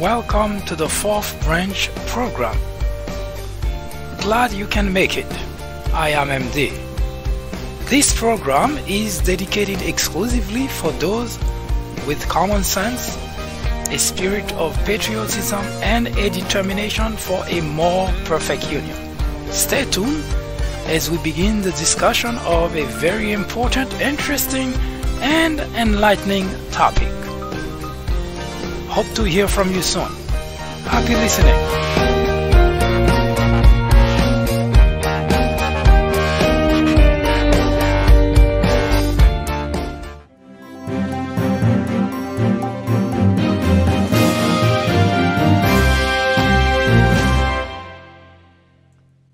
Welcome to the Fourth Branch program. Glad you can make it. I am MD. This program is dedicated exclusively for those with common sense, a spirit of patriotism, and a determination for a more perfect union. Stay tuned as we begin the discussion of a very important, interesting, and enlightening topic. Hope to hear from you soon. Happy listening.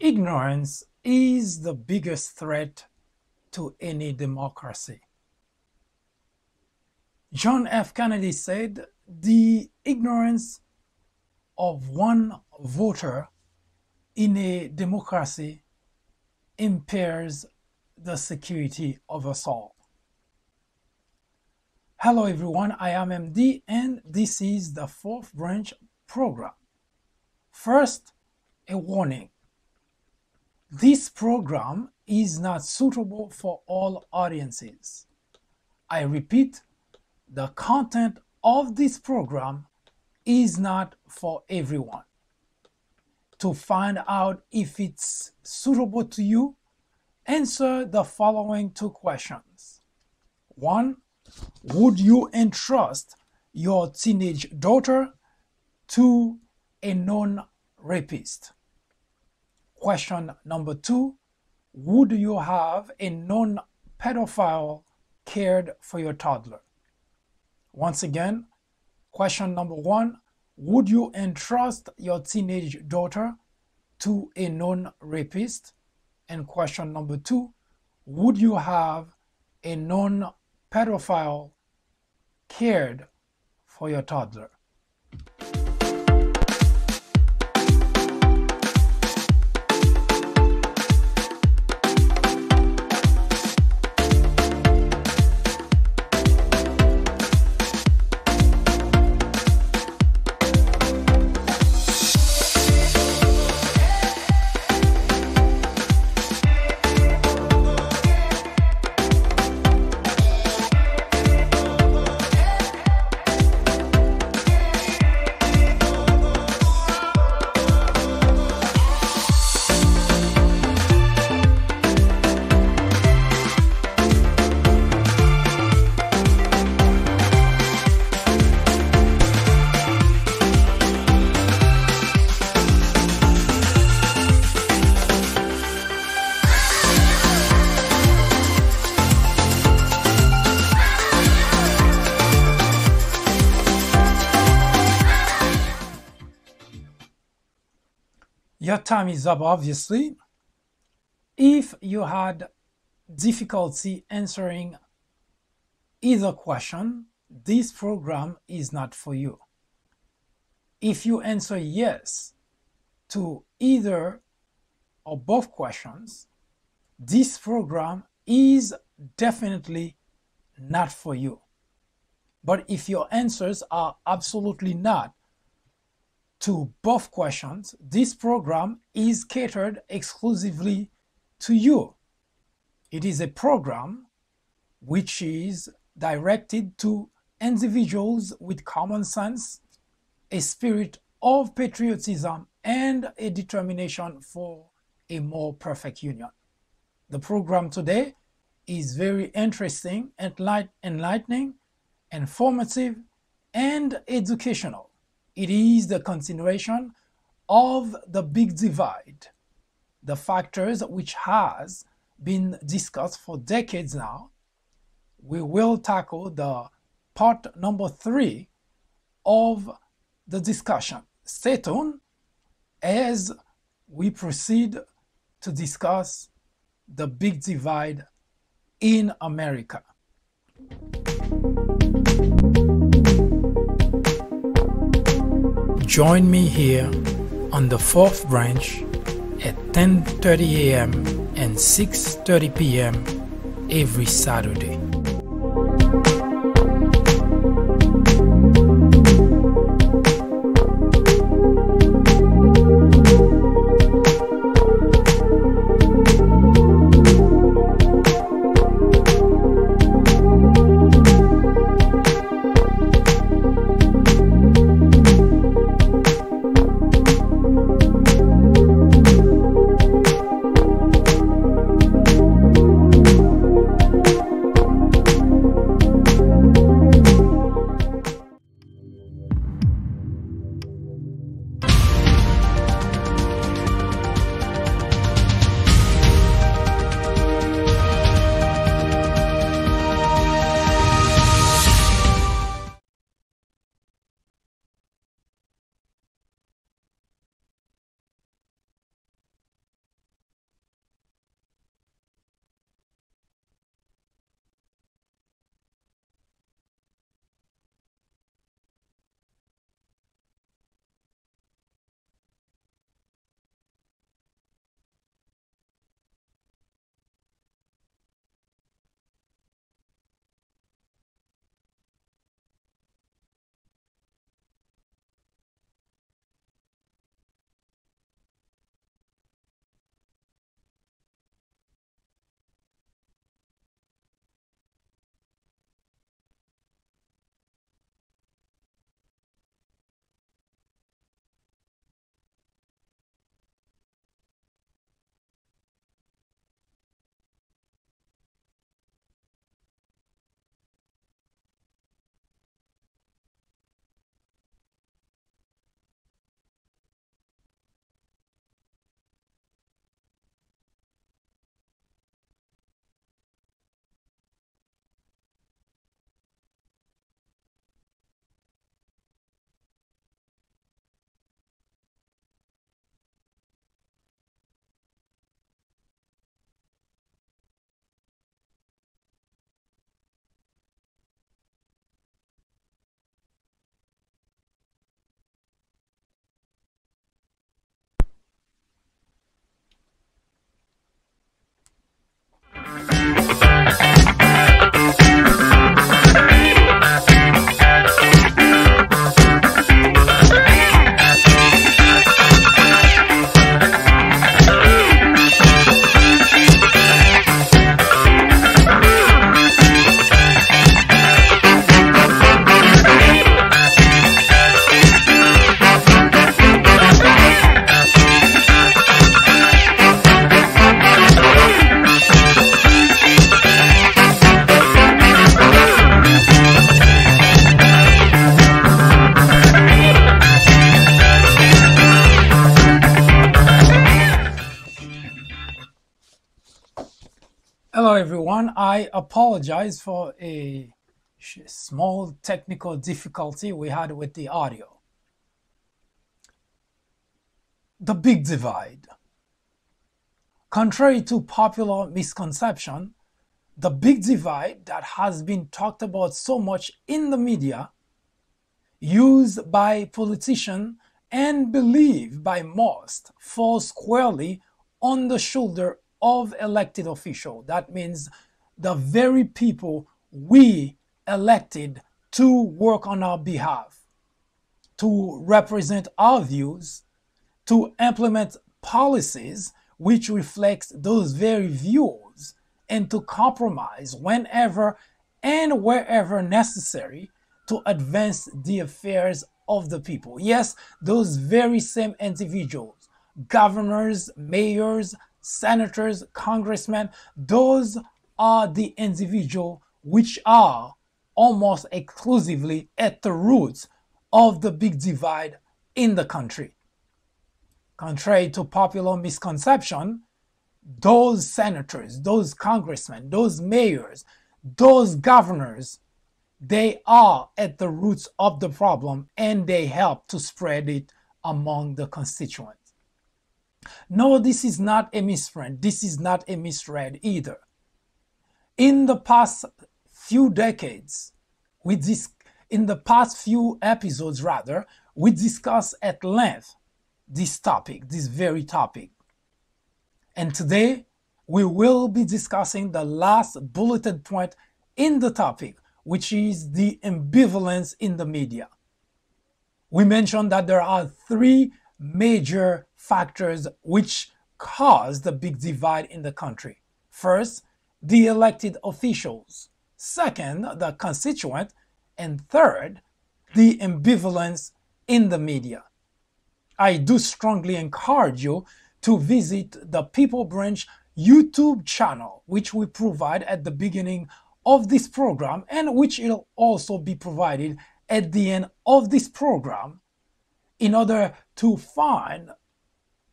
Ignorance is the biggest threat to any democracy. John F. Kennedy said, "The ignorance of one voter in a democracy impairs the security of us all." Hello everyone, I am MD and this is the Fourth Branch program. First, a warning. This program is not suitable for all audiences. I repeat, the content of this program is not for everyone. To find out if it's suitable to you, answer the following two questions. 1. Would you entrust your teenage daughter to a known rapist? Question number 2. Would you have a known pedophile cared for your toddler? Once again, question number 1, would you entrust your teenage daughter to a known rapist? And question number 2, would you have a known pedophile cared for your toddler? Your time is up, obviously. If you had difficulty answering either question, this program is not for you. If you answer yes to either or both questions, this program is definitely not for you. But if your answers are absolutely not to both questions, this program is catered exclusively to you. It is a program which is directed to individuals with common sense, a spirit of patriotism, and a determination for a more perfect union. The program today is very interesting, enlightening, informative, and educational. It is the continuation of the big divide, the factors which has been discussed for decades now. We will tackle the part number 3 of the discussion. Stay tuned as we proceed to discuss the big divide in America. join me here on the fourth branch at 10:30 a.m. and 6:30 p.m. every Saturday. Hello everyone, I apologize for a small technical difficulty we had with the audio. The big divide. Contrary to popular misconception, the big divide that has been talked about so much in the media, used by politicians and believed by most, falls squarely on the shoulder of elected officials. That means the very people we elected to work on our behalf, to represent our views, to implement policies which reflects those very views, and to compromise whenever and wherever necessary to advance the affairs of the people. Yes, those very same individuals, governors, mayors, senators, congressmen, those are the individuals which are almost exclusively at the roots of the big divide in the country. Contrary to popular misconception, those senators, those congressmen, those mayors, those governors, they are at the roots of the problem and they help to spread it among the constituents. No, this is not a misprint. This is not a misread either. In the past few decades, in the past few episodes rather, we discuss at length this topic, this very topic. And today, we will be discussing the last bulleted point in the topic, which is the ambivalence in the media. We mentioned that there are three major factors which cause the big divide in the country. First, the elected officials. Second, the constituent. And third, the ambivalence in the media. I do strongly encourage you to visit the People Branch YouTube channel, which we provide at the beginning of this program and which will also be provided at the end of this program, in order to find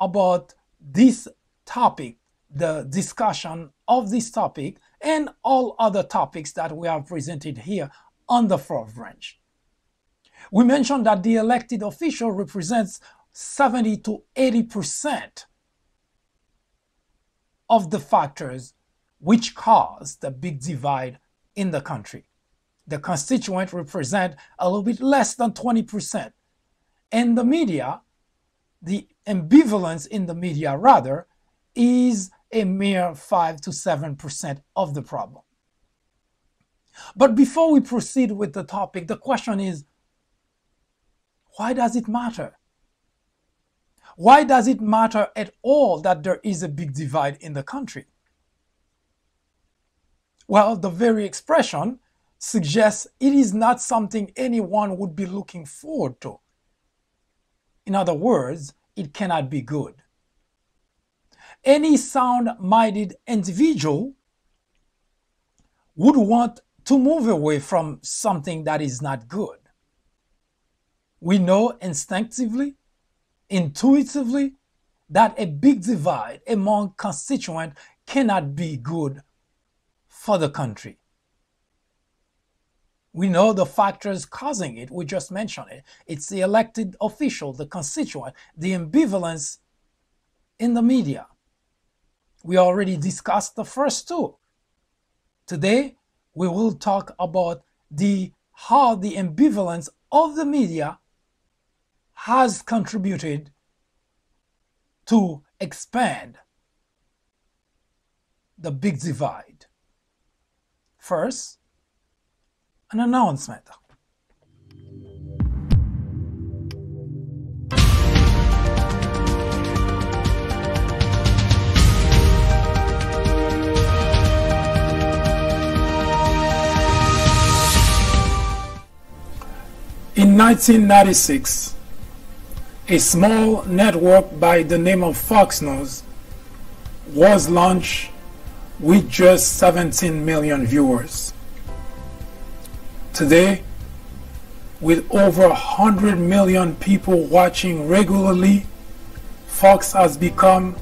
about this topic, the discussion of this topic, and all other topics that we have presented here on the Fourth Branch. We mentioned that the elected official represents 70 to 80% of the factors which cause the big divide in the country. The constituent represent a little bit less than 20%. And the media, the ambivalence in the media rather, is a mere 5 to 7% of the problem. But before we proceed with the topic, the question is, why does it matter? Why does it matter at all that there is a big divide in the country? Well, the very expression suggests it is not something anyone would be looking forward to. In other words, it cannot be good. Any sound-minded individual would want to move away from something that is not good. We know instinctively, intuitively, that a big divide among constituents cannot be good for the country. We know the factors causing it. We just mentioned it. It's the elected official, the constituent, the ambivalence in the media. We already discussed the first two. Today, we will talk about how the ambivalence of the media has contributed to expand the big divide. First, an announcement. In 1996, a small network by the name of Fox News was launched with just 17 million viewers. Today, with over 100 million people watching regularly, Fox has become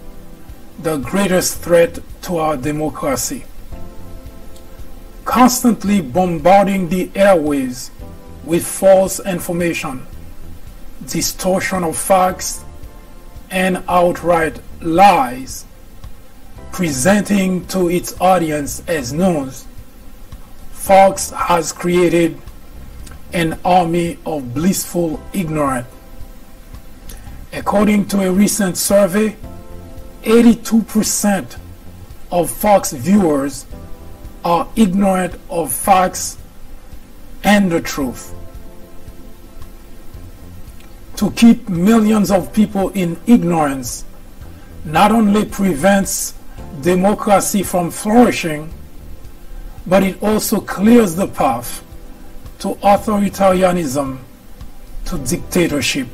the greatest threat to our democracy. Constantly bombarding the airwaves with false information, distortion of facts, and outright lies, presenting to its audience as news, Fox has created an army of blissful ignorance. According to a recent survey, 82% of Fox viewers are ignorant of facts and the truth. To keep millions of people in ignorance not only prevents democracy from flourishing, but it also clears the path to authoritarianism, to dictatorship.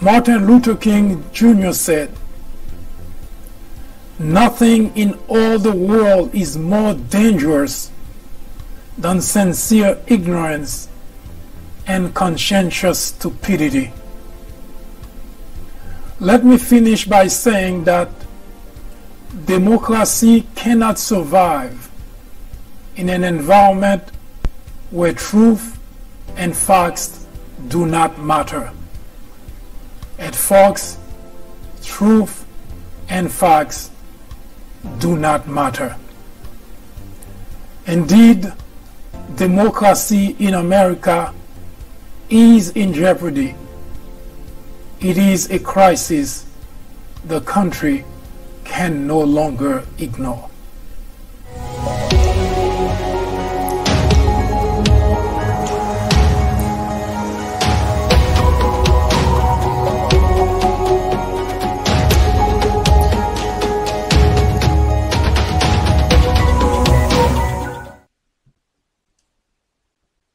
Martin Luther King Jr. said, "Nothing in all the world is more dangerous than sincere ignorance and conscientious stupidity." Let me finish by saying that democracy cannot survive in an environment where truth and facts do not matter. At Fox, truth and facts do not matter. Indeed, democracy in America is in jeopardy. It is a crisis the country can no longer ignore.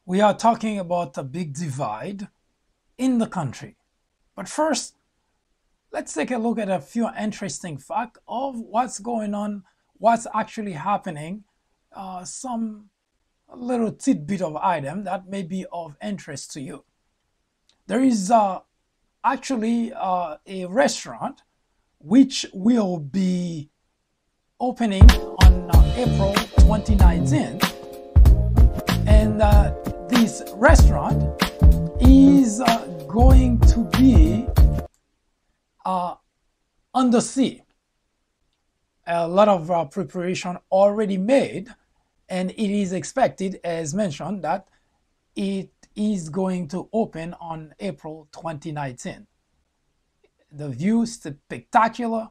We are talking about a big divide in the country. But first, let's take a look at a few interesting facts of what's going on, what's actually happening, some little tidbit of item that may be of interest to you. There is actually a restaurant which will be opening on April 2019, and this restaurant is going to be on the sea. A lot of preparation already made, and it is expected, as mentioned, that it is going to open on April 2019. The view is spectacular,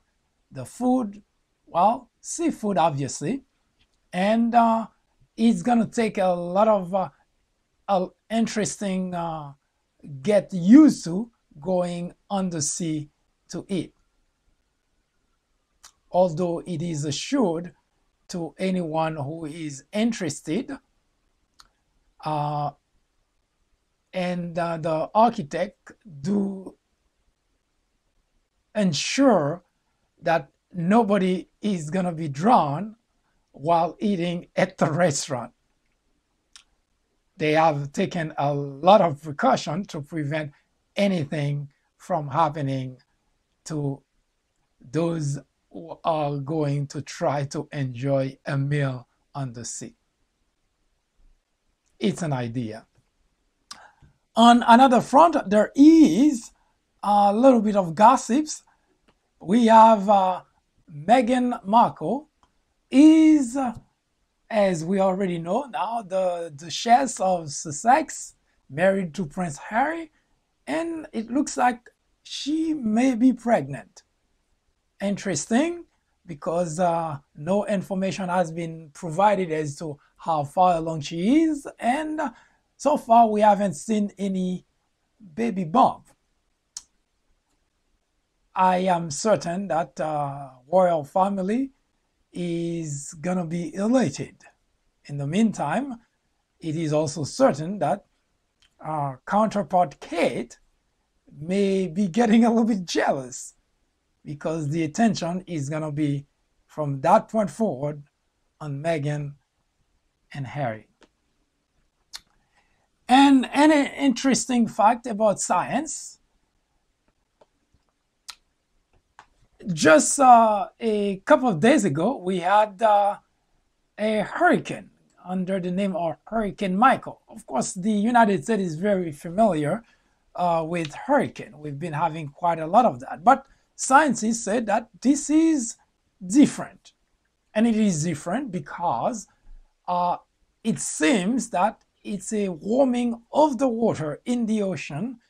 the food, well, seafood obviously, and it's gonna take a lot of interesting get used to going on the sea to eat. Although it is assured to anyone who is interested, and the architect do ensure that nobody is going to be drowned while eating at the restaurant. They have taken a lot of precaution to prevent anything from happening to those who are going to try to enjoy a meal on the sea. It's an idea. On another front, there is a little bit of gossips. We have Meghan Markle is, as we already know now, the Duchess of Sussex, married to Prince Harry, and it looks like she may be pregnant. Interesting, because no information has been provided as to how far along she is, and so far we haven't seen any baby bump. I am certain that royal family is gonna be elated. In the meantime, it is also certain that our counterpart Kate may be getting a little bit jealous, because the attention is gonna be from that point forward on Meghan and Harry. And an interesting fact about science, just a couple of days ago, we had a hurricane under the name of Hurricane Michael. Of course, the United States is very familiar with hurricane. We've been having quite a lot of that. But scientists said that this is different. And it is different because it seems that it's a warming of the water in the ocean,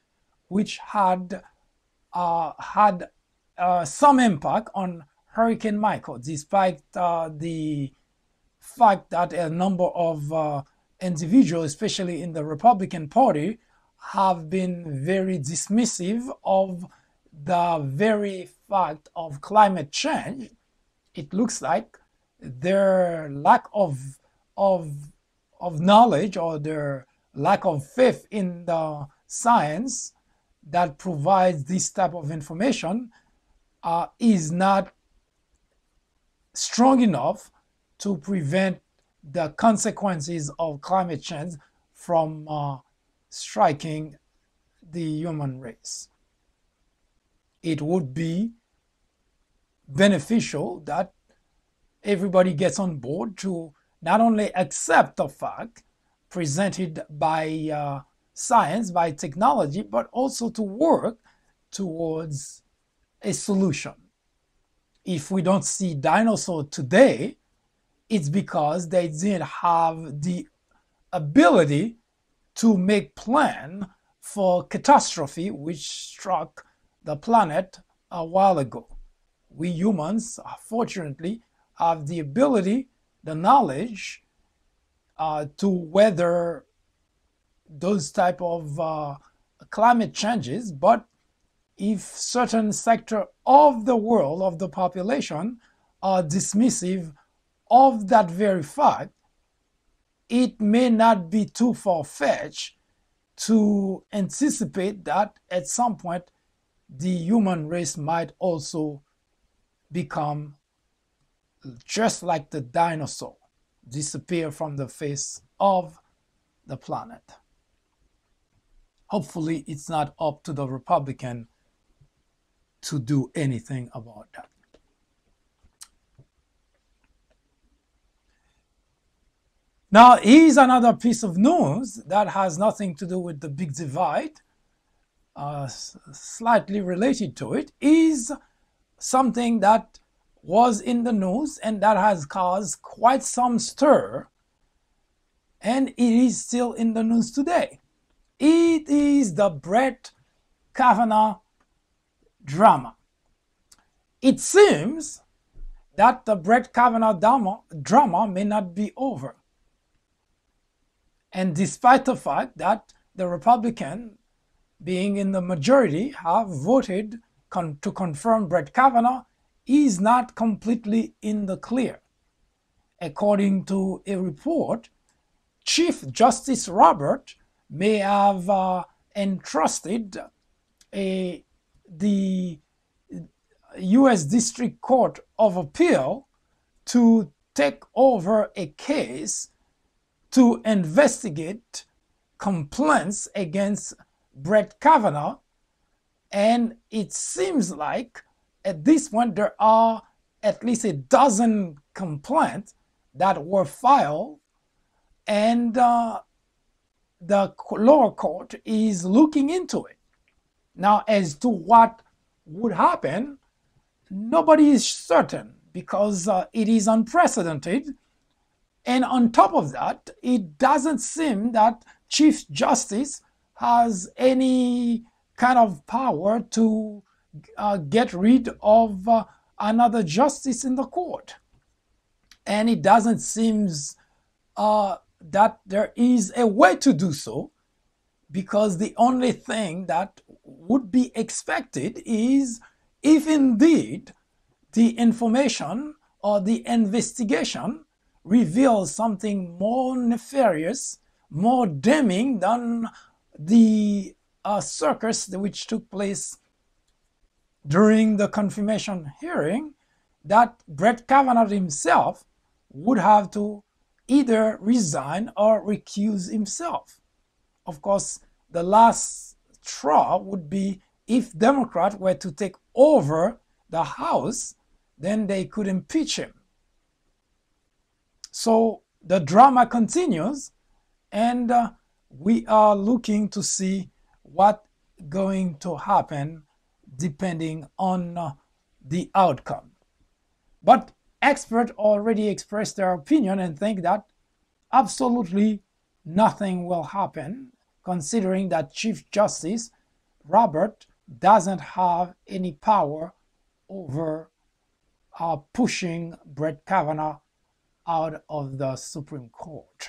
which had some impact on Hurricane Michael, despite the fact that a number of individuals, especially in the Republican Party, have been very dismissive of the very fact of climate change. It looks like their lack of knowledge, or their lack of faith in the science that provides this type of information is not strong enough to prevent the consequences of climate change from striking the human race. It would be beneficial that everybody gets on board to not only accept the fact presented by science, by technology, but also to work towards a solution. If we don't see dinosaurs today, it's because they didn't have the ability to make plan for catastrophe which struck the planet a while ago. We humans, fortunately, have the ability, the knowledge to weather those type of climate changes, but if certain sector of the world, of the population, are dismissive of that very fact, it may not be too far-fetched to anticipate that at some point the human race might also become just like the dinosaur, disappear from the face of the planet. Hopefully it's not up to the Republican to do anything about that. Now, here's another piece of news that has nothing to do with the big divide, slightly related to it, is something that was in the news and that has caused quite some stir, and it is still in the news today. It is the Brett Kavanaugh drama. It seems that the Brett Kavanaugh drama may not be over. And despite the fact that the Republicans, being in the majority, have voted to confirm Brett Kavanaugh, is not completely in the clear. According to a report, Chief Justice Roberts may have entrusted the U.S. District Court of Appeal to take over a case to investigate complaints against Brett Kavanaugh, and it seems like at this point there are at least a dozen complaints that were filed, and the lower court is looking into it. Now, as to what would happen, nobody is certain because it is unprecedented. And on top of that, it doesn't seem that Chief Justice has any kind of power to get rid of another justice in the court. And it doesn't seem that there is a way to do so, because the only thing that would be expected is if indeed the information or the investigation reveals something more nefarious, more damning than the circus which took place during the confirmation hearing, that Brett Kavanaugh himself would have to either resign or recuse himself. Of course, the last straw would be if Democrats were to take over the House, then they could impeach him. So the drama continues, and we are looking to see what's going to happen depending on the outcome. But experts already expressed their opinion and think that absolutely nothing will happen, considering that Chief Justice Roberts doesn't have any power over pushing Brett Kavanaugh out of the Supreme Court.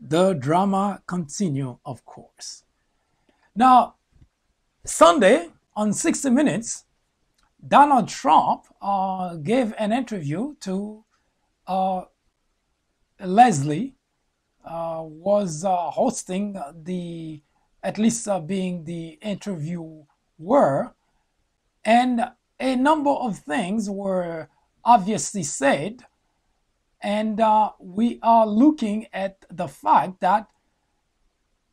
The drama continues, of course. Now, Sunday on 60 Minutes, Donald Trump gave an interview to Leslie, was hosting at least being the interviewer, and a number of things were obviously said, and we are looking at the fact that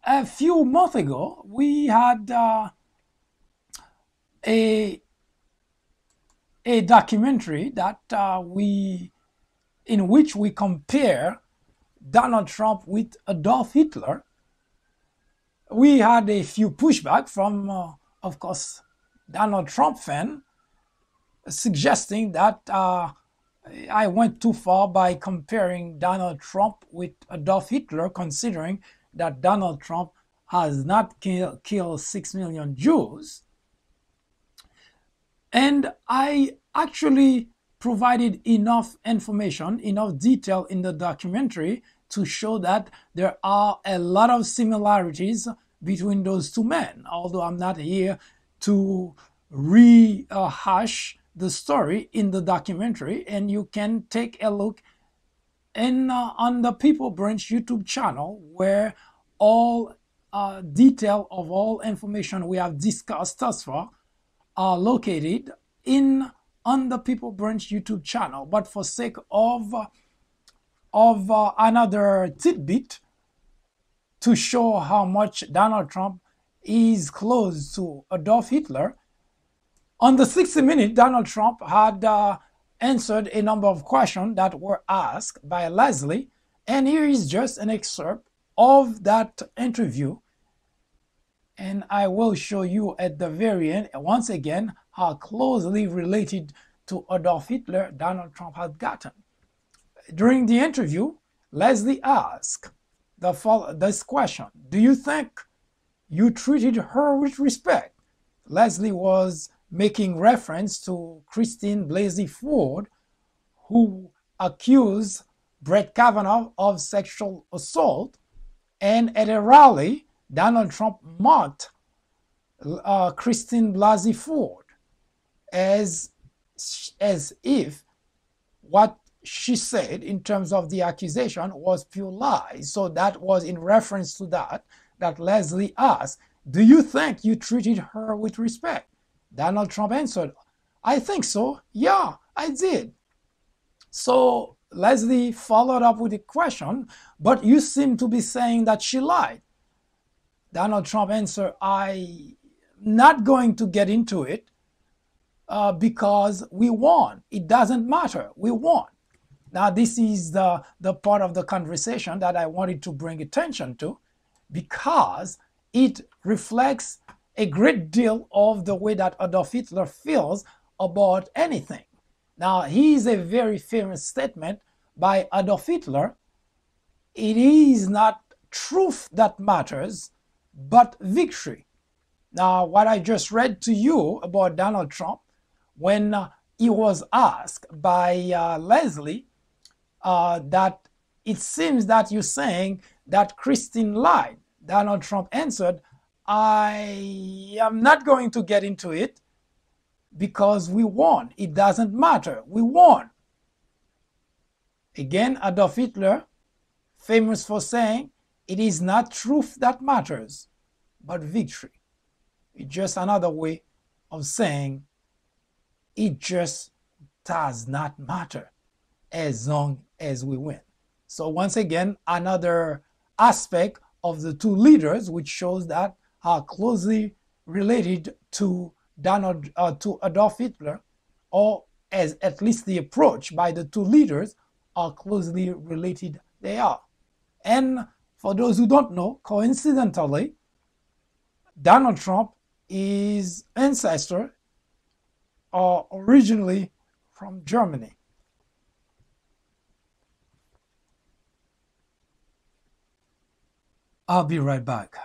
a few months ago we had a documentary that in which we compare Donald Trump with Adolf Hitler. We had a few pushback from, of course, Donald Trump fan, suggesting that I went too far by comparing Donald Trump with Adolf Hitler, considering that Donald Trump has not killed 6 million Jews. And I actually provided enough information, enough detail in the documentary to show that there are a lot of similarities between those two men, although I'm not here to rehash the story in the documentary, and you can take a look on the People Branch YouTube channel, where all detail of all information we have discussed thus far are located on the People Branch YouTube channel. But for sake of another tidbit to show how much Donald Trump is close to Adolf Hitler, on the 60 Minutes, Donald Trump had answered a number of questions that were asked by Leslie, and here is just an excerpt of that interview, and I will show you at the very end, once again, how closely related to Adolf Hitler Donald Trump had gotten. During the interview, Leslie asked this question: do you think you treated her with respect? Leslie was making reference to Christine Blasey Ford, who accused Brett Kavanaugh of sexual assault, and at a rally, Donald Trump mocked Christine Blasey Ford as if what she said in terms of the accusation was pure lies. So that was in reference to that Leslie asked, do you think you treated her with respect? Donald Trump answered, I think so. Yeah, I did. So Leslie followed up with a question, but you seem to be saying that she lied. Donald Trump answered, I'm not going to get into it because we won. It doesn't matter. We won. Now, this is the part of the conversation that I wanted to bring attention to, because it reflects a great deal of the way that Adolf Hitler feels about anything. Now, here's a very famous statement by Adolf Hitler: it is not truth that matters, but victory. Now, what I just read to you about Donald Trump, when he was asked by Leslie that it seems that you're saying that Christine lied, Donald Trump answered, I am not going to get into it because we won. It doesn't matter. We won. Again, Adolf Hitler, famous for saying, it is not truth that matters, but victory. It's just another way of saying it just does not matter as long as we win. So once again, another aspect of the two leaders, which shows that are closely related to Adolf Hitler, or as at least the approach by the two leaders are closely related they are. And for those who don't know, coincidentally, Donald Trump is ancestor or originally from Germany. I'll be right back.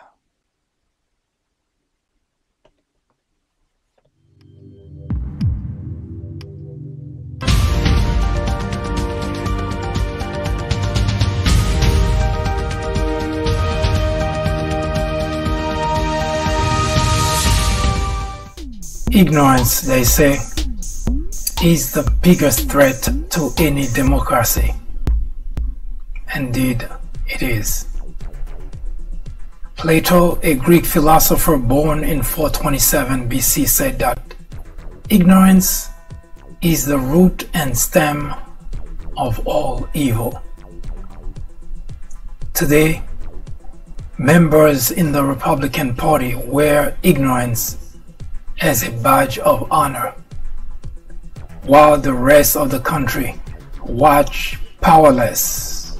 Ignorance, they say, is the biggest threat to any democracy. Indeed, it is. Plato, a Greek philosopher born in 427 BC, said that ignorance is the root and stem of all evil. Today, members in the Republican Party wear ignorance as a badge of honor, while the rest of the country watch powerless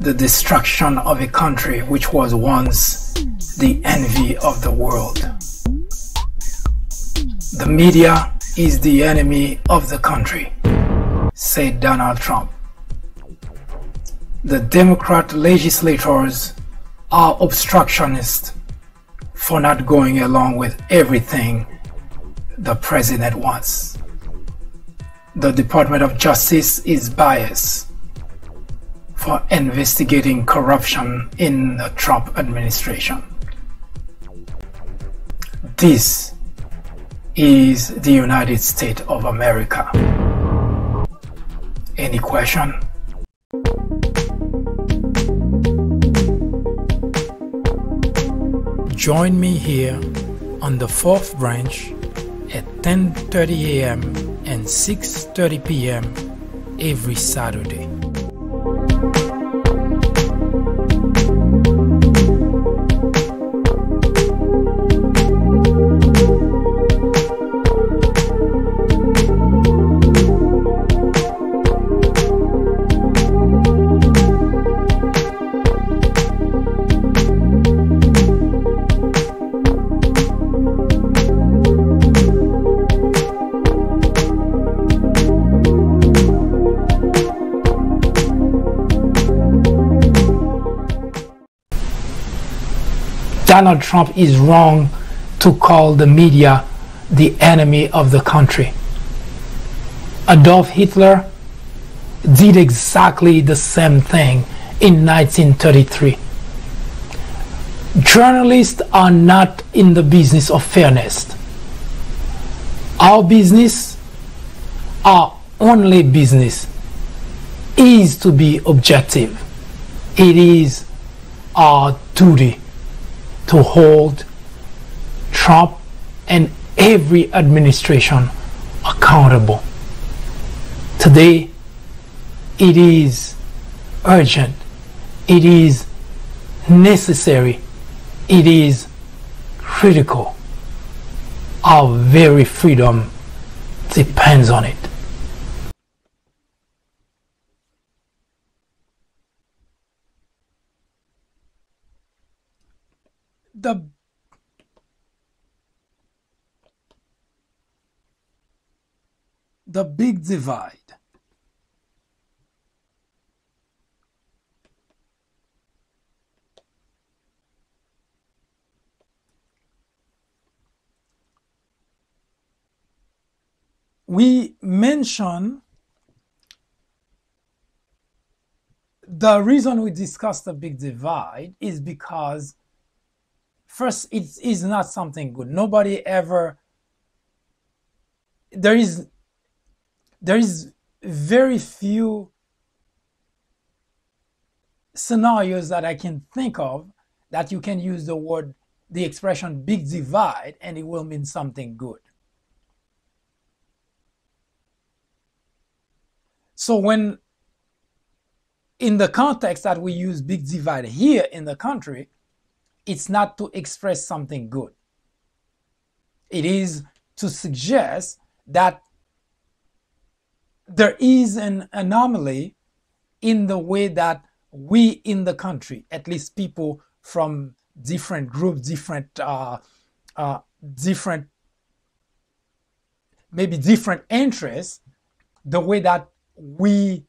the destruction of a country which was once the envy of the world. The media is the enemy of the country, said Donald Trump. The Democrat legislators are obstructionists for not going along with everything the president wants. The Department of Justice is biased for investigating corruption in the Trump administration. This is the United States of America. Any question? Join me here on the fourth branch at 10:30 a.m. and 6:30 p.m. every Saturday. Donald Trump is wrong to call the media the enemy of the country. Adolf Hitler did exactly the same thing in 1933. Journalists are not in the business of fairness. Our business, our only business, is to be objective. It is our duty to hold Trump and every administration accountable. Today, it is urgent, it is necessary, it is critical. Our very freedom depends on it. The big divide. We mention the reason we discuss the big divide is because first, it is not something good. Nobody ever, there is very few scenarios that I can think of that you can use the expression big divide and it will mean something good. So when in the context that we use big divide here in the country, it's not to express something good. It is to suggest that there is an anomaly in the way that we in the country, at least people from different groups, maybe different interests, the way that we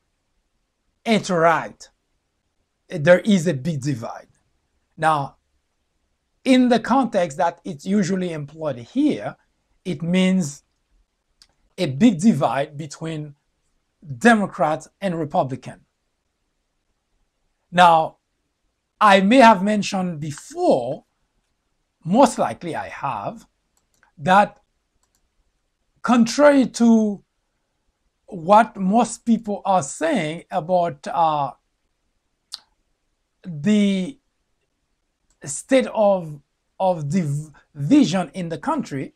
interact, there is a big divide. Now, in the context that it's usually employed here, it means a big divide between Democrats and Republicans. Now, I may have mentioned before, most likely I have, that contrary to what most people are saying about the state of division in the country,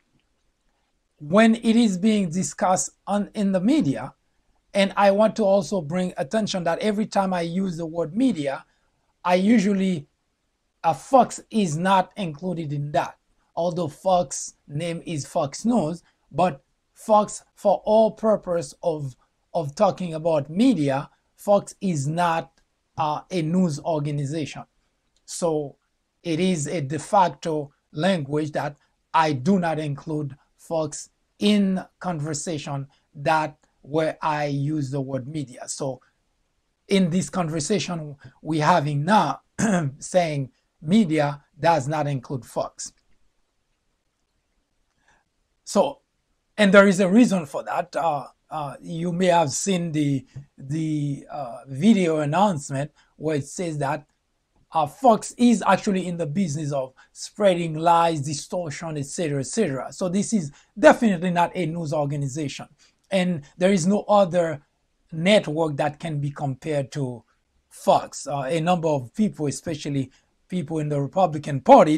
when it is being discussed in the media, and I want to also bring attention that every time I use the word media, I usually, Fox is not included in that. Although Fox name is Fox News, but Fox, for all purpose of talking about media, Fox is not a news organization. So it is a de facto language that I do not include Fox in conversation that where I use the word media. So in this conversation we're having now, saying media does not include Fox. So, and there is a reason for that. You may have seen the video announcement where it says that Fox is actually in the business of spreading lies, distortion, etc., etc. So this is definitely not a news organization, and there is no other network that can be compared to Fox. A number of people, especially people in the Republican Party,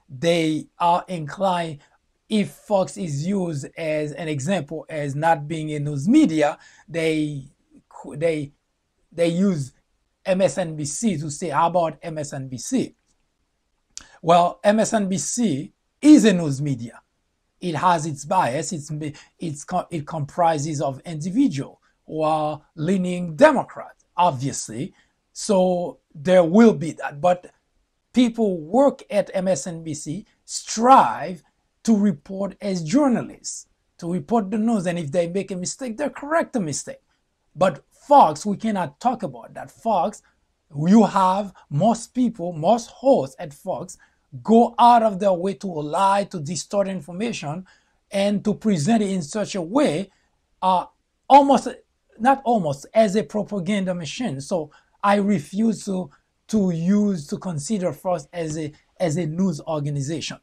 they are inclined, if Fox is used as an example as not being a news media, they use MSNBC to say, how about MSNBC? Well, MSNBC is a news media. It has its bias. It comprises of individuals who are leaning Democrat, obviously. So there will be that. But people work at MSNBC strive to report as journalists, to report the news. And if they make a mistake, they correct the mistake. But Fox, we cannot talk about that. Fox, you have most people, most hosts at Fox go out of their way to lie, to distort information, and to present it in such a way, not almost, as a propaganda machine. So I refuse to consider Fox as a news organization.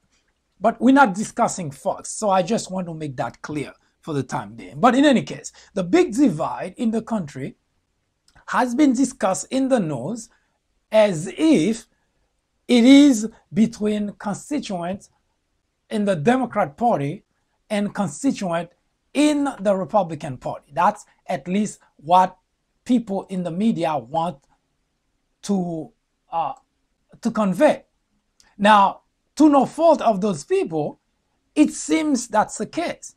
But we're not discussing Fox, so I just want to make that clear for the time being. But in any case, the big divide in the country has been discussed in the news as if it is between constituents in the Democrat Party and constituents in the Republican Party. That's at least what people in the media want to convey. Now, to no fault of those people, it seems that's the case.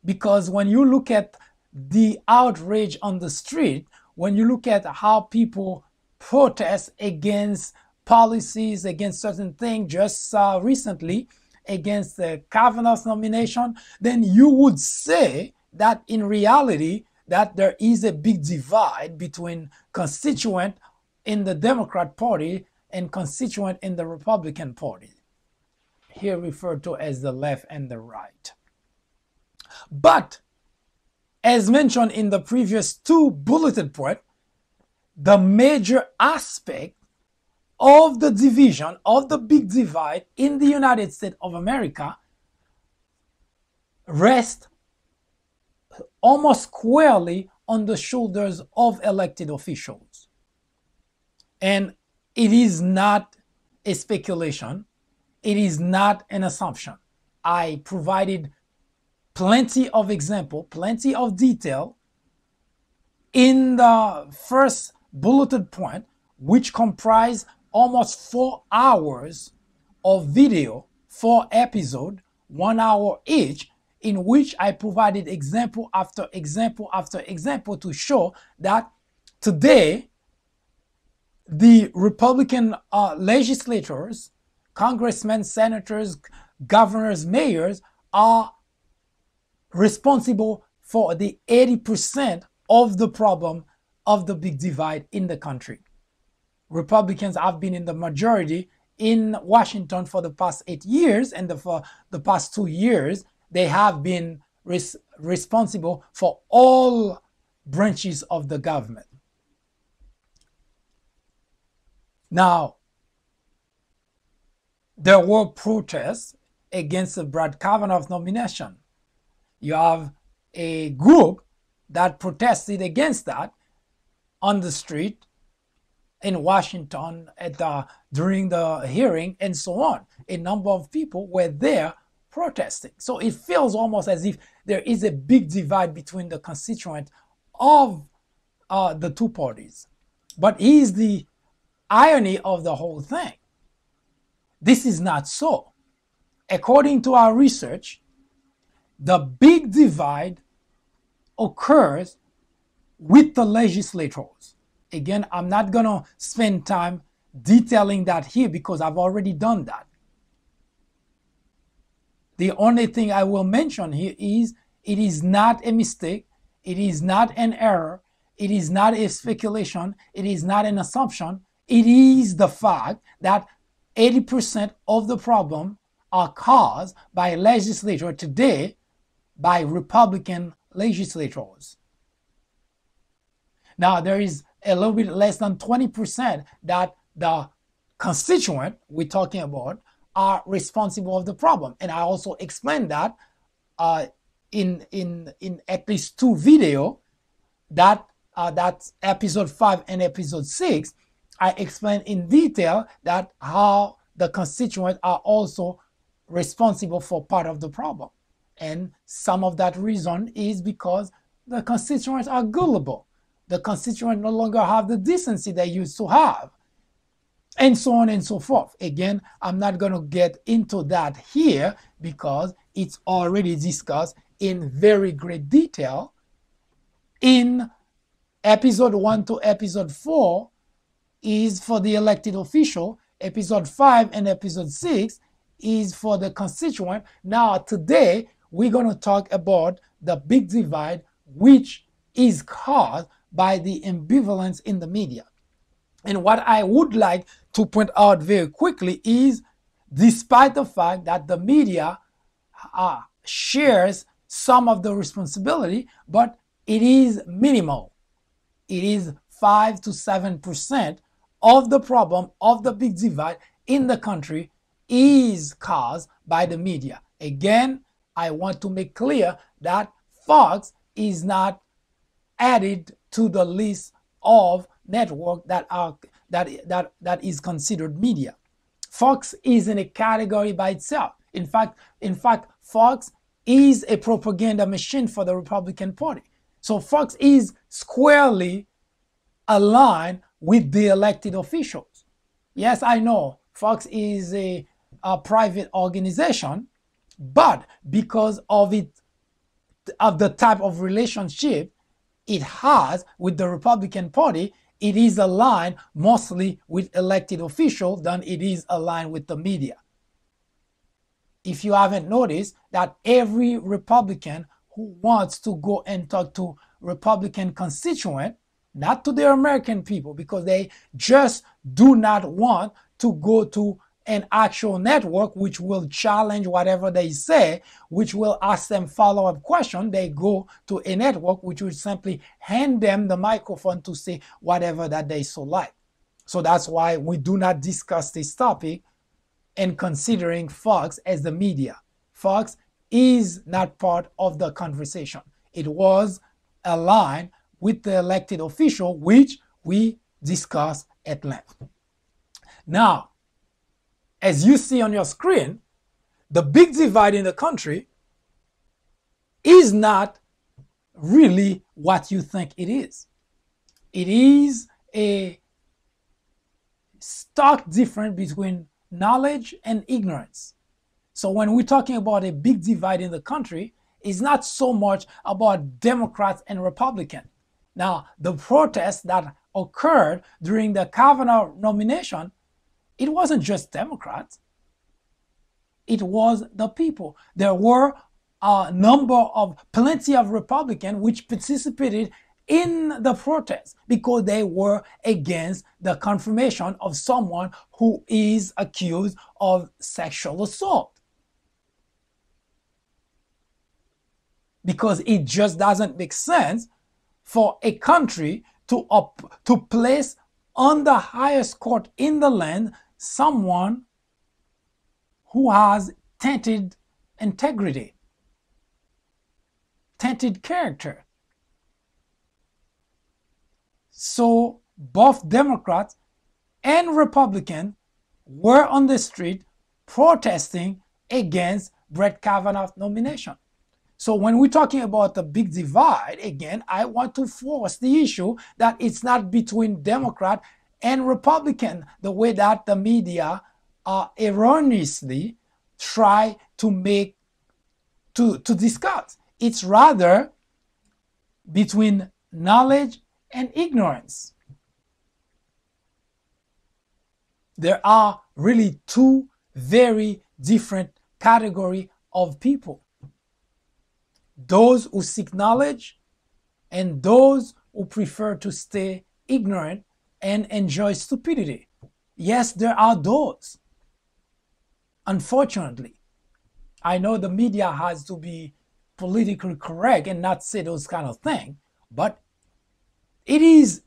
Because when you look at the outrage on the street, when you look at how people protest against policies, against certain things, just recently against the Kavanaugh's nomination, then you would say that in reality that there is a big divide between constituent in the Democrat Party and constituent in the Republican Party, here referred to as the left and the right. But as mentioned in the previous two bulleted points, the major aspect of the division, of the big divide in the United States of America rests almost squarely on the shoulders of elected officials. And it is not a speculation. It is not an assumption. I provided plenty of example, plenty of detail in the first bulleted point, which comprise almost 4 hours of video, 4 episodes, 1 hour each, in which I provided example after example after example to show that today the Republican legislators, congressmen, senators, governors, mayors are responsible for the 80% of the problem of the big divide in the country. Republicans have been in the majority in Washington for the past 8 years, and for the past 2 years, they have been responsible for all branches of the government. Now, there were protests against the Brett Kavanaugh nomination. You have a group that protested against that on the street in Washington during the hearing and so on. A number of people were there protesting. So it feels almost as if there is a big divide between the constituents of the two parties. But here's the irony of the whole thing. This is not so. According to our research, the big divide occurs with the legislators. Again, I'm not going to spend time detailing that here because I've already done that. The only thing I will mention here is it is not a mistake, it is not an error, it is not a speculation, it is not an assumption. It is the fact that 80% of the problem are caused by legislators today, by Republican legislators. Now, there is a little bit less than 20% that the constituent we're talking about are responsible of the problem. And I also explained that in at least 2 videos, that's episode 5 and episode 6. I explained in detail that how the constituents are also responsible for part of the problem. And some of that reason is because the constituents are gullible. The constituents no longer have the decency they used to have, and so on and so forth. Again, I'm not going to get into that here because it's already discussed in very great detail in episode 1 to episode 4 is for the elected official. Episode 5 and episode 6 is for the constituent. Now, today, we're going to talk about the big divide, which is caused by the ambivalence in the media. And what I would like to point out very quickly is, despite the fact that the media shares some of the responsibility, but it is minimal. It is 5 to 7% of the problem of the big divide in the country is caused by the media. Again, I want to make clear that Fox is not added to the list of network that is considered media. Fox is in a category by itself. In fact, Fox is a propaganda machine for the Republican Party. So Fox is squarely aligned with the elected officials. Yes, I know Fox is a private organization, but because of the type of relationship it has with the Republican Party, it is aligned mostly with elected officials than it is aligned with the media. If you haven't noticed that every Republican who wants to go and talk to Republican constituent, not to their American people, because they just do not want to go to an actual network which will challenge whatever they say, which will ask them follow-up questions. They go to a network which will simply hand them the microphone to say whatever that they so like. So that's why we do not discuss this topic and considering Fox as the media. Fox is not part of the conversation. It was aligned with the elected official, which we discussed at length. Now, as you see on your screen, the big divide in the country is not really what you think it is. It is a stark difference between knowledge and ignorance. So when we're talking about a big divide in the country, it's not so much about Democrats and Republicans. Now, the protests that occurred during the Kavanaugh nomination, it wasn't just Democrats. It was the people. There were plenty of Republicans which participated in the protest because they were against the confirmation of someone who is accused of sexual assault. Because it just doesn't make sense for a country to place on the highest court in the land someone who has tainted integrity, tainted character. So both Democrats and Republicans were on the street protesting against Brett Kavanaugh's nomination. So when we're talking about the big divide, again, I want to force the issue that it's not between Democrat and Republican, the way that the media erroneously try to discuss. It's rather between knowledge and ignorance. There are really two very different categories of people. Those who seek knowledge and those who prefer to stay ignorant and enjoy stupidity. Yes, there are those. Unfortunately, I know the media has to be politically correct and not say those kind of things, but it is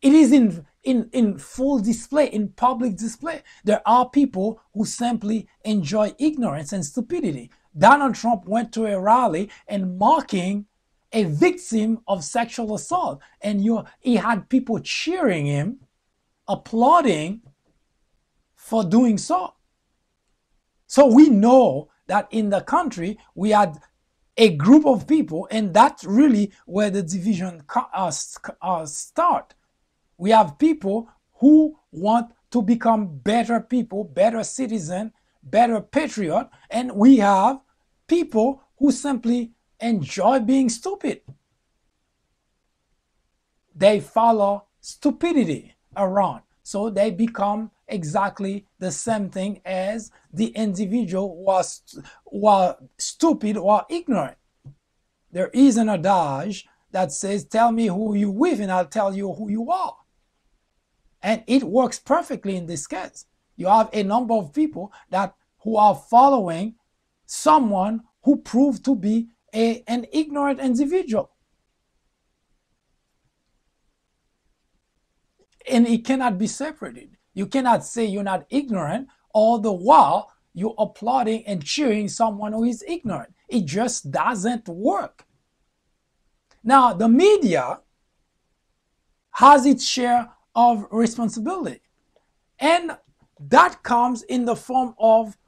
in full display, in public display. There are people who simply enjoy ignorance and stupidity. Donald Trump went to a rally and mocking a victim of sexual assault, and he had people cheering him, applauding for doing so. So we know that in the country we had a group of people, and that's really where the division start. We have people who want to become better people, better citizen, better patriot, and we have people who simply enjoy being stupid. They follow stupidity around, so they become exactly the same thing as the individual was stupid or ignorant. There is an adage that says, tell me who you with and I'll tell you who you are. And it works perfectly in this case. You have a number of people who are following someone who proved to be an ignorant individual. And it cannot be separated. You cannot say you're not ignorant all the while you're applauding and cheering someone who is ignorant. It just doesn't work. Now, the media has its share of responsibility, and that comes in the form of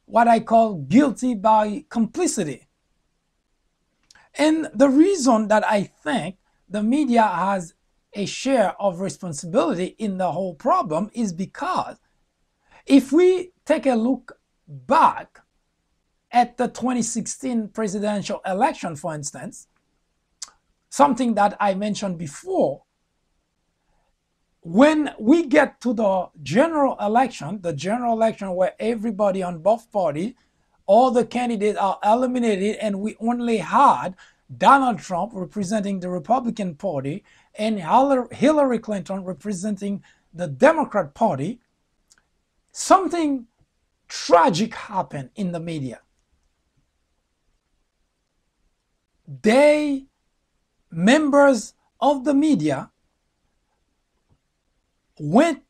what I call guilty by complicity. And the reason that I think the media has a share of responsibility in the whole problem is because if we take a look back at the 2016 presidential election, for instance, something that I mentioned before, when we get to the general election where everybody on both parties, all the candidates are eliminated, and we only had Donald Trump representing the Republican Party and Hillary Clinton representing the Democrat Party, something tragic happened in the media. Members of the media went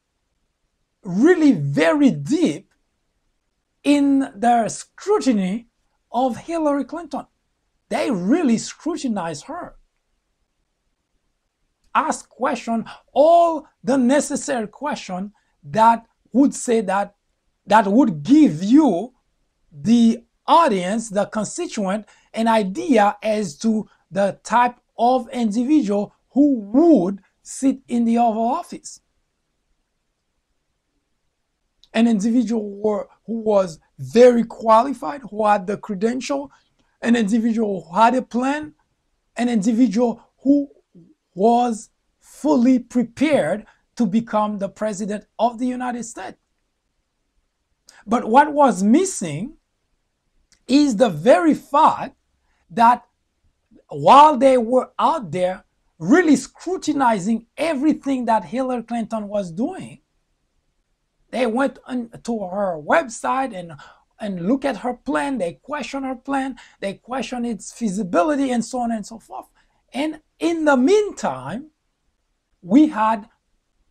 really very deep in their scrutiny of Hillary Clinton. They really scrutinized her. Ask questions, all the necessary questions that would say that would give you, the audience, the constituent, an idea as to the type of individual who would sit in the Oval Office. An individual who was very qualified, who had the credential, an individual who had a plan, an individual who was fully prepared to become the president of the United States. But what was missing is the very fact that while they were out there really scrutinizing everything that Hillary Clinton was doing, they went to her website and look at her plan. They question her plan. They question its feasibility and so on and so forth. And in the meantime, we had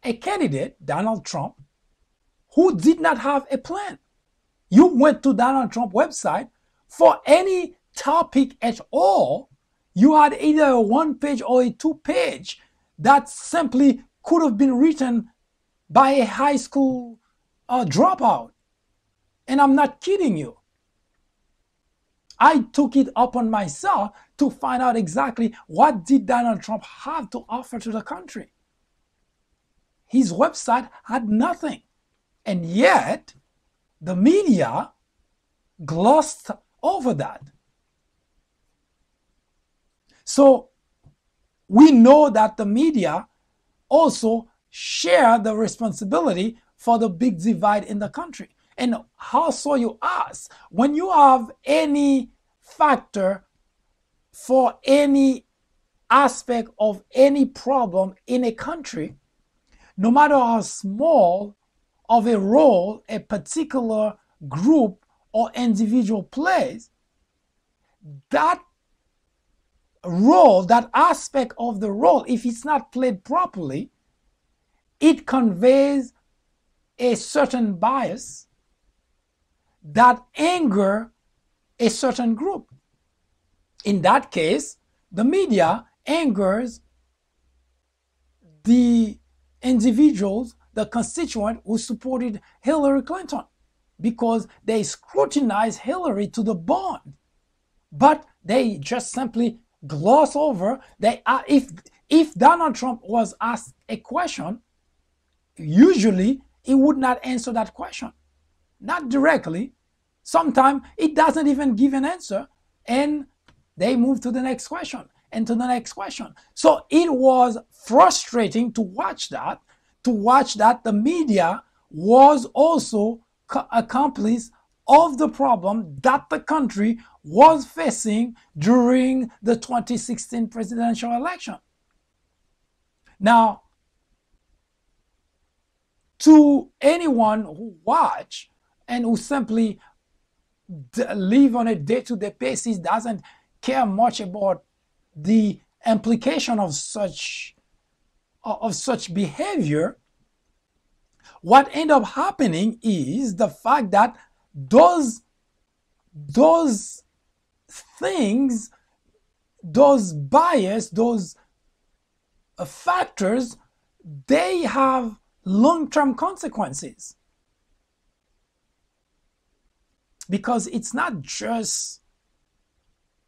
a candidate, Donald Trump, who did not have a plan. You went to Donald Trump website for any topic at all. You had either a 1-page or a 2-page that simply could have been written by a high school dropout. And I'm not kidding you. I took it upon myself to find out exactly what did Donald Trump have to offer to the country. His website had nothing. And yet, the media glossed over that. So, we know that the media also share the responsibility for the big divide in the country. And how so, you ask? When you have any factor for any aspect of any problem in a country, no matter how small of a role a particular group or individual plays, that role, that aspect of the role, if it's not played properly, it conveys a certain bias that anger a certain group. In that case, the media angers the individuals, the constituent who supported Hillary Clinton, because they scrutinize Hillary to the bone, but they just simply gloss over. If Donald Trump was asked a question, usually he would not answer that question, not directly. Sometimes it doesn't even give an answer, and they move to the next question and to the next question. So it was frustrating to watch that the media was also accomplice of the problem that the country was facing during the 2016 presidential election. Now, to anyone who watch and who simply live on a day-to-day basis, doesn't care much about the implication of such behavior, what end up happening is the fact that those things, those bias, those factors, they have long-term consequences. Because it's not just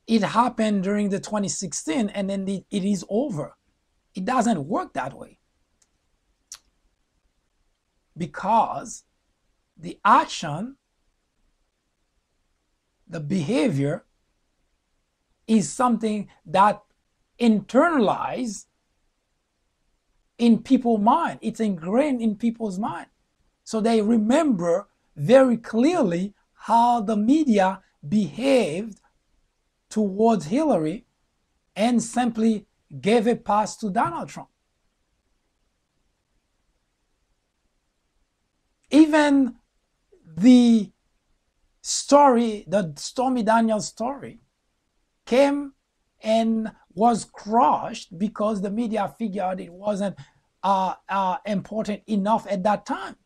it happened during the 2016 and then it is over. It doesn't work that way. Because the action, the behavior is something that internalized in people's mind. It's ingrained in people's mind. So they remember very clearly how the media behaved towards Hillary and simply gave a pass to Donald Trump. Even the story, the Stormy Daniels story, came and was crushed because the media figured it wasn't important enough at that time.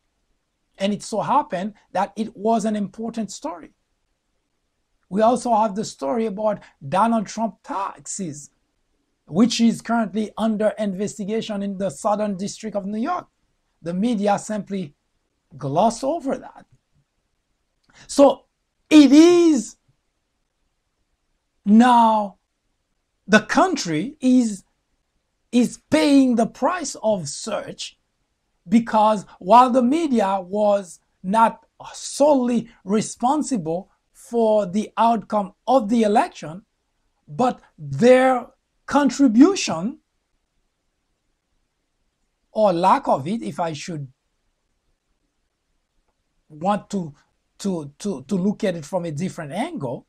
And it so happened that it was an important story. We also have the story about Donald Trump taxes, which is currently under investigation in the Southern District of New York. The media simply glossed over that. So it is now the country is paying the price of such, because while the media was not solely responsible for the outcome of the election, but their contribution, or lack of it, if I should want to look at it from a different angle,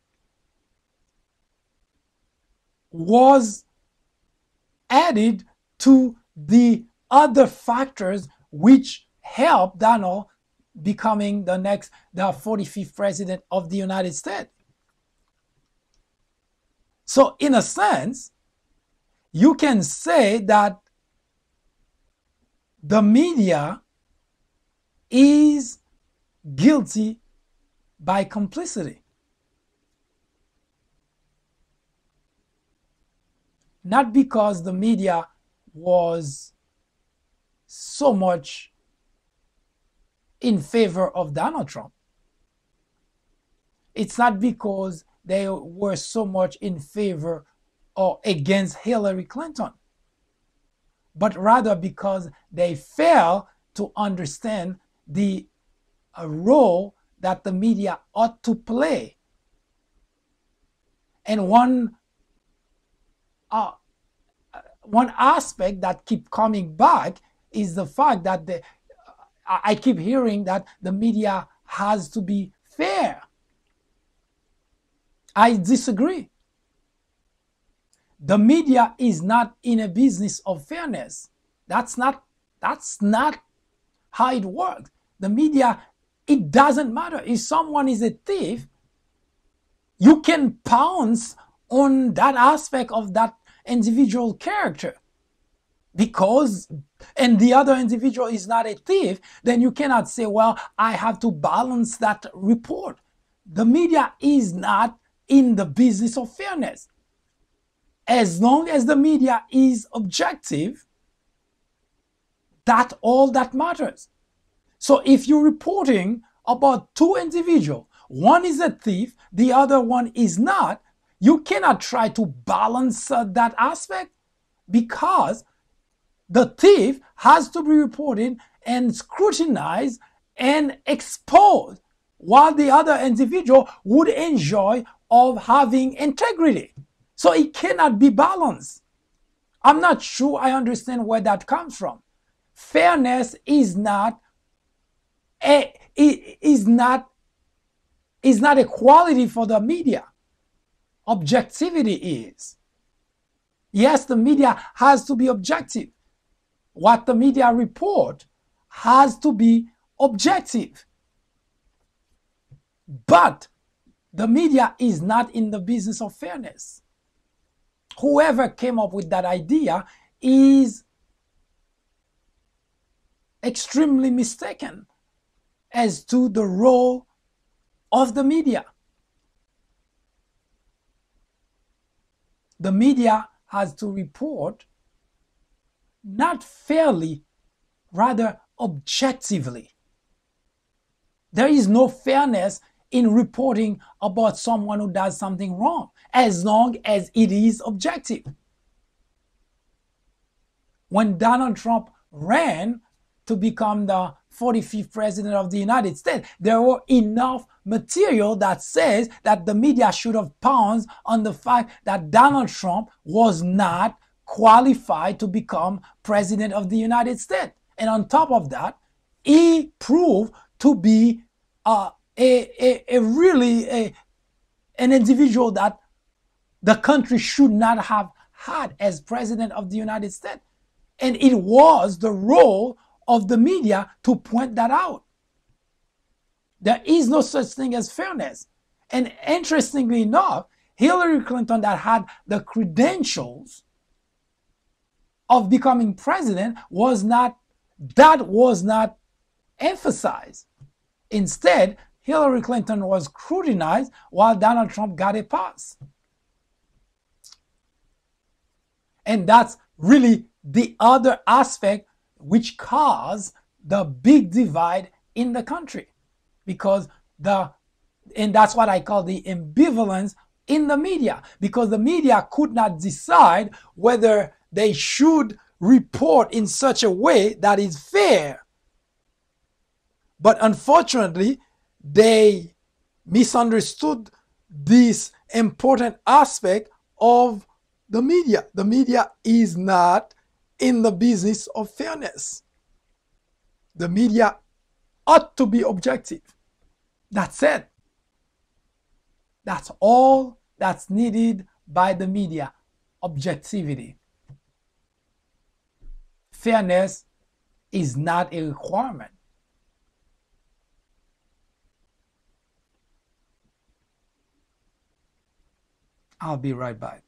was added to the other factors which helped Donald becoming the 45th president of the United States. So in a sense, you can say that the media is guilty by complicity. Not because the media was so much in favor of Donald Trump. It's not because they were so much in favor or against Hillary Clinton, but rather because they fail to understand the role that the media ought to play. And one aspect that keep coming back is the fact that I keep hearing that the media has to be fair. I disagree. The media is not in a business of fairness. That's not how it works. The media It doesn't matter. If someone is a thief, you can pounce on that aspect of that individual character. Because, and the other individual is not a thief, then you cannot say, well, I have to balance that report. The media is not in the business of fairness. As long as the media is objective, that's all that matters. So if you're reporting about two individuals, one is a thief, the other one is not, you cannot try to balance that aspect, because the thief has to be reported and scrutinized and exposed, while the other individual would enjoy of having integrity. So it cannot be balanced. I'm not sure I understand where that comes from. Fairness is not a quality for the media. Objectivity is. Yes, the media has to be objective. What the media report has to be objective. But the media is not in the business of fairness. Whoever came up with that idea is extremely mistaken as to the role of the media. The media has to report not fairly, rather objectively. There is no fairness in reporting about someone who does something wrong, as long as it is objective. When Donald Trump ran to become the 45th president of the United States, there were enough material that says that the media should have pounced on the fact that Donald Trump was not qualified to become president of the United States. And on top of that, he proved to be an individual that the country should not have had as president of the United States. And it was the role of the media to point that out. There is no such thing as fairness. And interestingly enough, Hillary Clinton, that had the credentials of becoming president, was not emphasized. Instead, Hillary Clinton was scrutinized while Donald Trump got a pass. And that's really the other aspect which caused the big divide in the country. Because and that's what I call the ambivalence in the media, because the media could not decide whether they should report in such a way that is fair. But unfortunately, they misunderstood this important aspect of the media. The media is not in the business of fairness. The media ought to be objective. That's it. That's all that's needed by the media. Objectivity. Fairness is not a requirement. I'll be right back.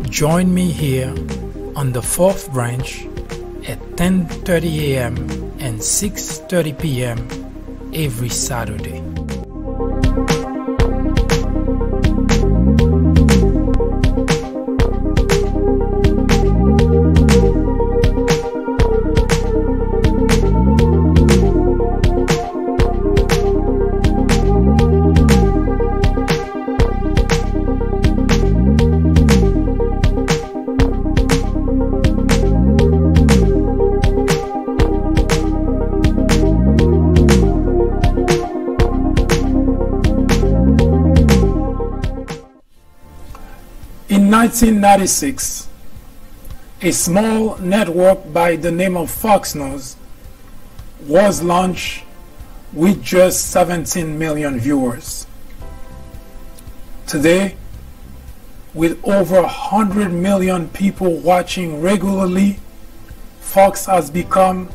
Join me here on the 4th branch at 10:30 a.m. and 6:30 p.m. every Saturday. In 1996, A small network by the name of Fox News was launched with just 17 million viewers. Today, with over 100 million people watching regularly, Fox has become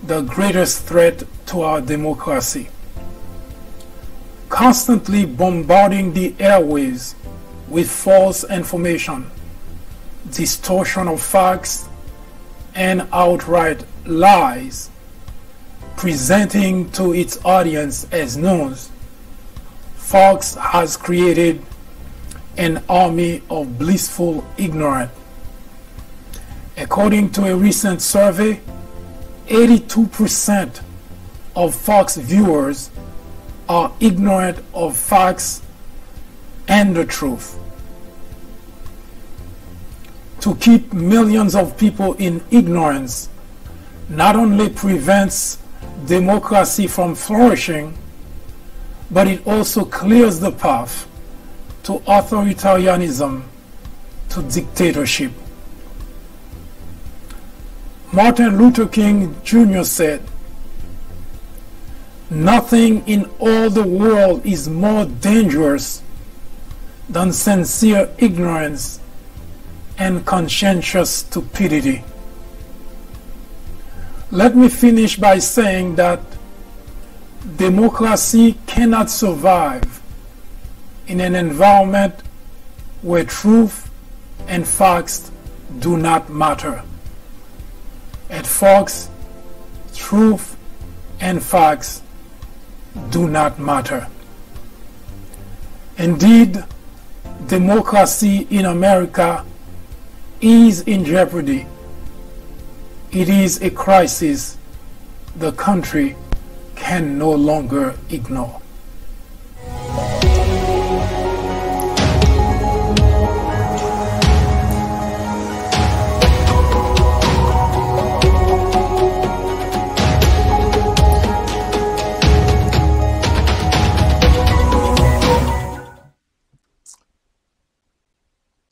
the greatest threat to our democracy, constantly bombarding the airwaves with false information, distortion of facts, and outright lies, presenting to its audience as news. Fox has created an army of blissful ignorance. According to a recent survey, 82% of Fox viewers are ignorant of facts and the truth. To keep millions of people in ignorance not only prevents democracy from flourishing, but it also clears the path to authoritarianism, to dictatorship. Martin Luther King Jr. said, "Nothing in all the world is more dangerous than sincere ignorance and conscientious stupidity." Let me finish by saying that democracy cannot survive in an environment where truth and facts do not matter. At Fox, truth and facts do not matter. Indeed, democracy in America is in jeopardy. It is a crisis the country can no longer ignore.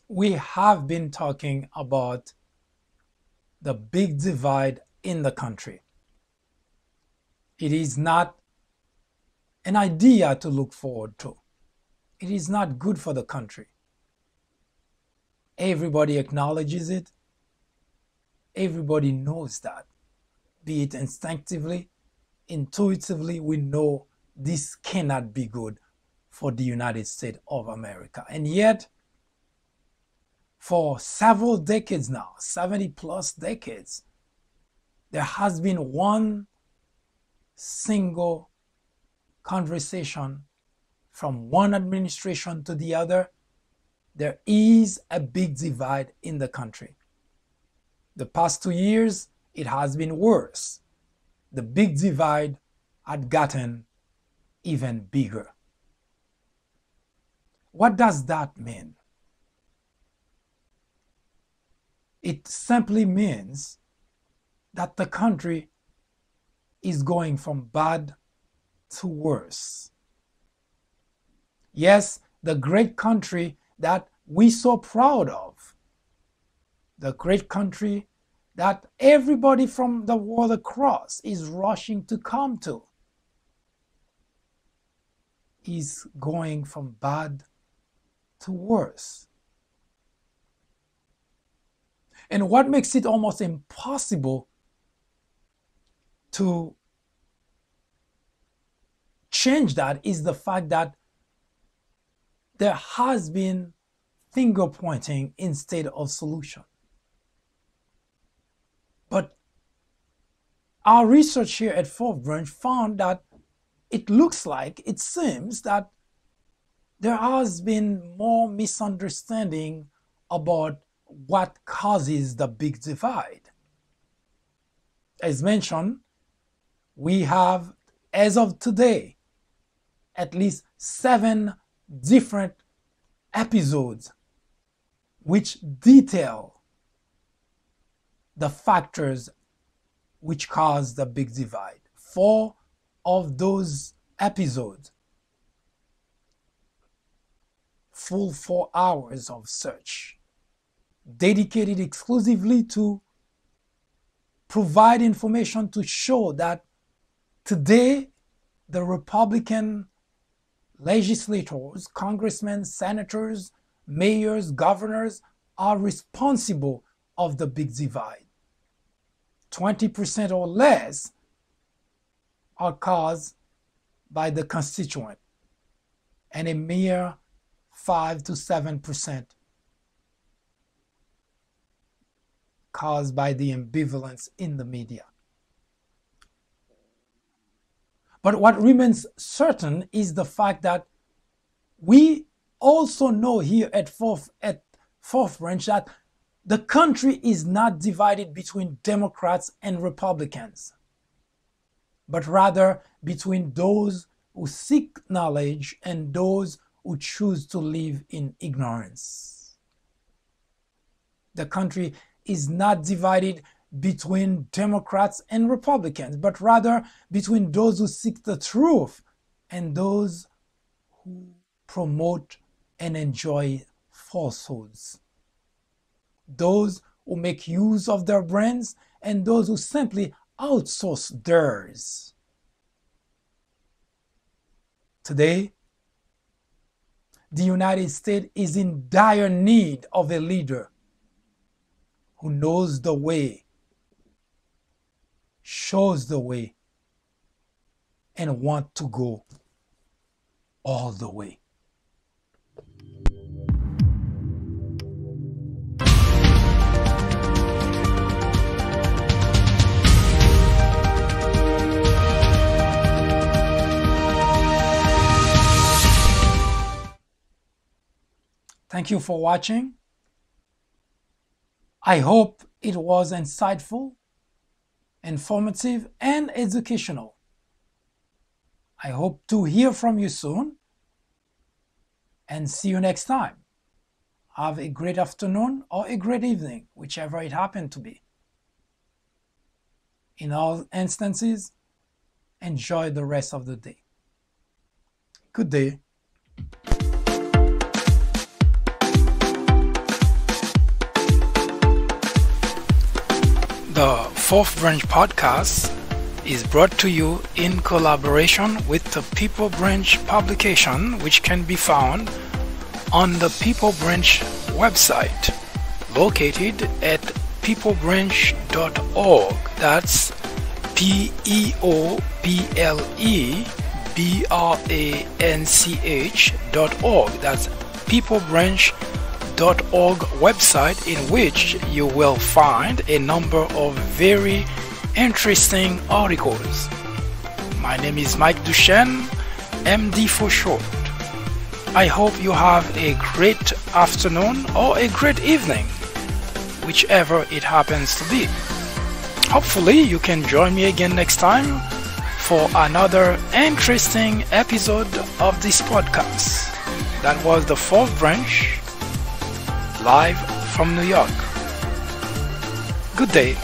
We have been talking about the big divide in the country. It is not an idea to look forward to. It is not good for the country. Everybody acknowledges it. Everybody knows that. Be it instinctively, intuitively, we know this cannot be good for the United States of America. And yet, for several decades now, 70 plus decades, there has been one single conversation from one administration to the other. There is a big divide in the country. The past 2 years, it has been worse. The big divide had gotten even bigger. What does that mean? It simply means that the country is going from bad to worse. Yes, the great country that we so proud of, the great country that everybody from the world across is rushing to come to, is going from bad to worse. And what makes it almost impossible to change that is the fact that there has been finger pointing instead of solution. But our research here at Fourth Branch found that it looks like, it seems that there has been more misunderstanding about what causes the big divide. As mentioned, we have, as of today, at least 7 different episodes which detail the factors which cause the big divide. 4 of those episodes, full 4 hours of search, dedicated exclusively to provide information to show that today the Republican legislators, congressmen, senators, mayors, governors are responsible of the big divide. 20% or less are caused by the constituent, and a mere 5 to 7% caused by the ambivalence in the media. But what remains certain is the fact that we also know here at Fourth Branch that the country is not divided between Democrats and Republicans, but rather between those who seek knowledge and those who choose to live in ignorance. The country is not divided between Democrats and Republicans, but rather between those who seek the truth and those who promote and enjoy falsehoods. Those who make use of their brains and those who simply outsource theirs. Today, the United States is in dire need of a leader who knows the way, shows the way, and wants to go all the way. Thank you for watching. I hope it was insightful, informative, and educational. I hope to hear from you soon and see you next time. Have a great afternoon or a great evening, whichever it happened to be. In all instances, enjoy the rest of the day. Good day. The Fourth Branch podcast is brought to you in collaboration with the People Branch publication, which can be found on the People Branch website, located at peoplebranch.org. That's peoplebranch.org. That's peoplebranch.org website, in which you will find a number of very interesting articles. My name is Mike Duchesne, MD for short. I hope you have a great afternoon or a great evening, whichever it happens to be. Hopefully you can join me again next time for another interesting episode of this podcast. That was the Fourth Branch, live from New York. Good day.